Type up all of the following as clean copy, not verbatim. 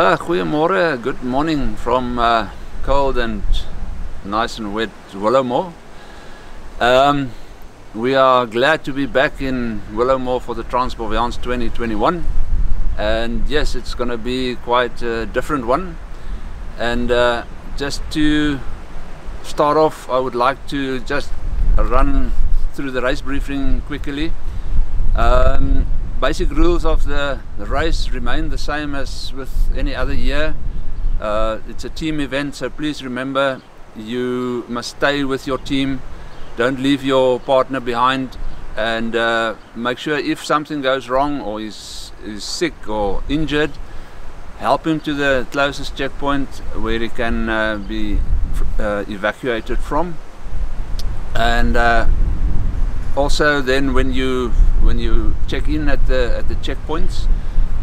Goeiemorgen, good morning from cold and nice and wet Willowmore. We are glad to be back in Willowmore for the Baviaans 2021, and yes, it's going to be quite a different one. And just to start off, I would like to just run through the race briefing quickly. Basic rules of the race remain the same as with any other year. It's a team event, so please remember you must stay with your team. Don't leave your partner behind, and make sure if something goes wrong or is sick or injured, help him to the closest checkpoint where he can be evacuated from. And also then when you check in at the checkpoints,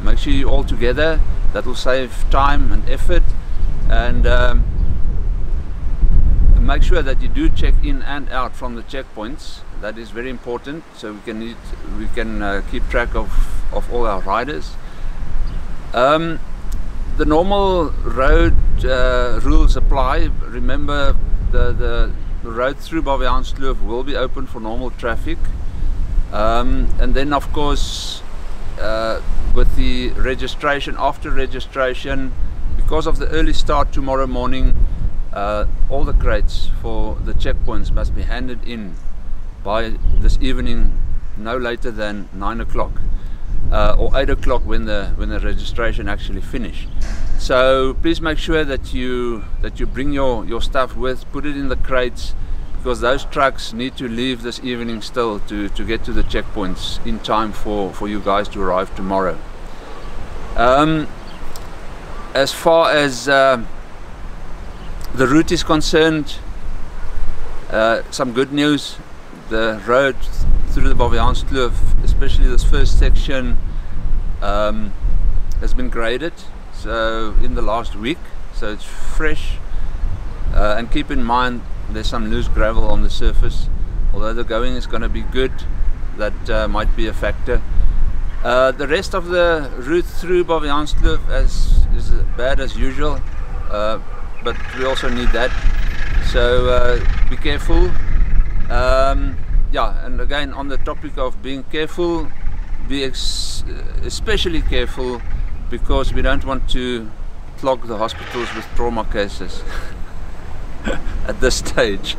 make sure you're all together. That will save time and effort, and make sure that you do check in and out from the checkpoints. That is very important, so we can keep track of all our riders. The normal road rules apply. Remember, the road through Baviaans will be open for normal traffic, and then of course with the registration, after registration, because of the early start tomorrow morning, all the crates for the checkpoints must be handed in by this evening, no later than 9 o'clock or 8 o'clock when the registration actually finished. So please make sure that you bring your stuff with, put it in the crates, because those trucks need to leave this evening still to get to the checkpoints in time for you guys to arrive tomorrow. As far as the route is concerned, some good news. The road through the Baviaans, especially this first section, has been graded, so in the last week, so it's fresh. And keep in mind there's some loose gravel on the surface. Although the going is going to be good, that might be a factor. The rest of the route through Baviaans is as bad as usual, but we also need that, so be careful. Yeah, and again, on the topic of being careful, be especially careful, because we don't want to clog the hospitals with trauma cases at this stage.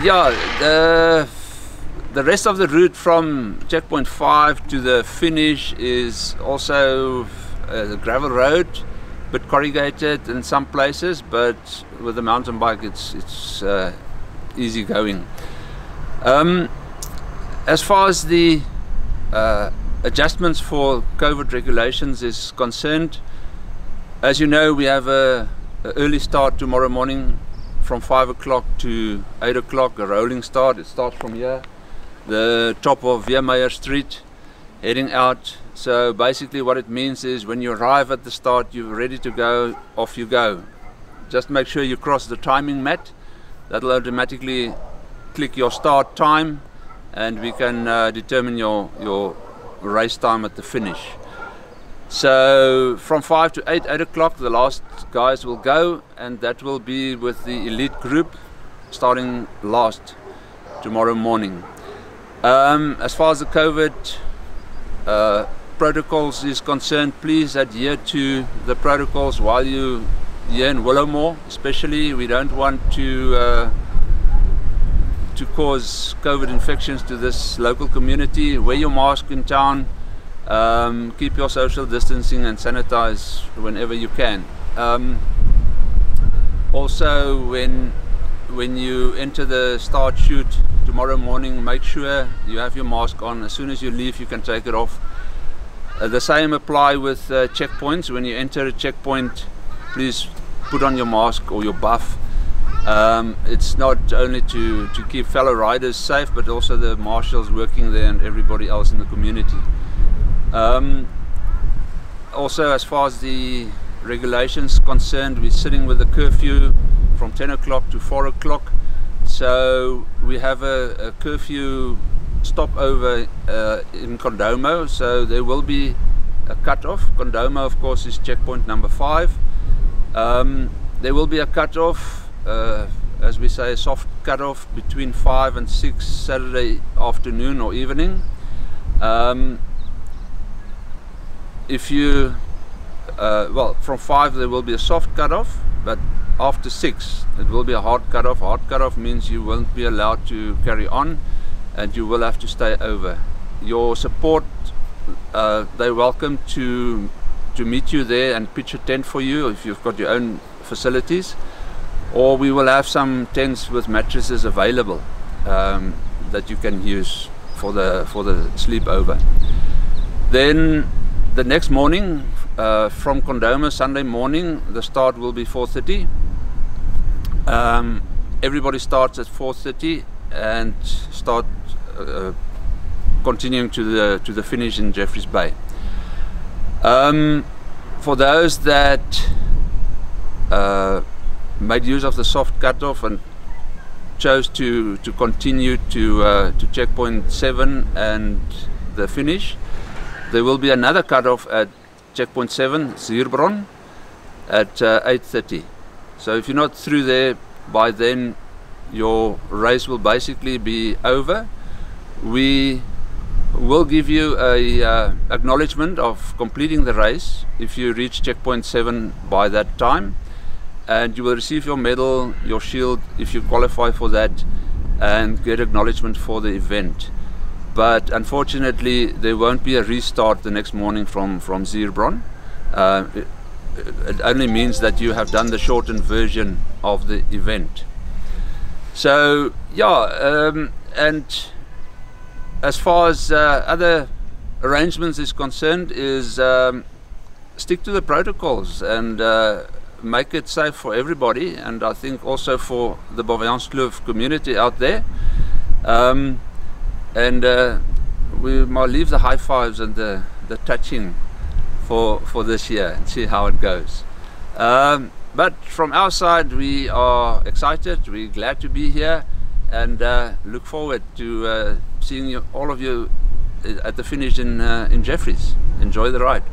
Yeah, the rest of the route from checkpoint 5 to the finish is also the gravel road, but corrugated in some places, but with a mountain bike it's easy going. As far as the adjustments for COVID regulations is concerned, as you know, we have a early start tomorrow morning from 5 o'clock to 8 o'clock, a rolling start. It starts from here, the top of Veermeyer Street, heading out. So basically what it means is when you arrive at the start, you're ready to go, off you go. Just make sure you cross the timing mat. That'll automatically click your start time, and we can determine your race time at the finish. So from 5 to 8 o'clock the last guys will go, and that will be with the elite group starting last tomorrow morning. As far as the COVID protocols is concerned, please adhere to the protocols while you here in Willowmore. Especially, we don't want to cause COVID infections to this local community. Wear your mask in town, keep your social distancing, and sanitize whenever you can. Also, when you enter the start chute tomorrow morning, make sure you have your mask on. As soon as you leave, you can take it off. The same apply with checkpoints. When you enter a checkpoint, please put on your mask or your buff. It's not only to keep fellow riders safe, but also the marshals working there and everybody else in the community. Also, as far as the regulations concerned, we're sitting with a curfew from 10 o'clock to 4 o'clock. So we have a curfew stopover in Condomo, so there will be a cut-off. Condomo, of course, is checkpoint number 5. There will be a cut-off, as we say, a soft cut-off between 5 and 6 Saturday afternoon or evening. If you well, from 5 there will be a soft cut-off, but after 6 it will be a hard cut-off. Hard cut-off means you won't be allowed to carry on and you will have to stay over. Your support, they're welcome to meet you there and pitch a tent for you if you've got your own facilities, or we will have some tents with mattresses available that you can use for the sleepover. Then the next morning, from Condomo, Sunday morning, the start will be 4:30. Everybody starts at 4:30 and start continuing to the finish in Jeffreys Bay. For those that made use of the soft cutoff and chose to continue to checkpoint 7 and the finish, there will be another cutoff at checkpoint 7, Zuurbron, at 8:30. So if you're not through there by then, your race will basically be over. We will give you a acknowledgement of completing the race if you reach checkpoint 7 by that time, and you will receive your medal, your shield if you qualify for that, and get acknowledgement for the event. But unfortunately there won't be a restart the next morning from Zuurbron. It only means that you have done the shortened version of the event. So yeah, and as far as other arrangements is concerned, is stick to the protocols and make it safe for everybody, and I think also for the Baviaans Kloof community out there. And we might leave the high fives and the touching for this year and see how it goes. But from our side, we are excited, we're glad to be here, and look forward to seeing all of you at the finish in Jeffreys. Enjoy the ride.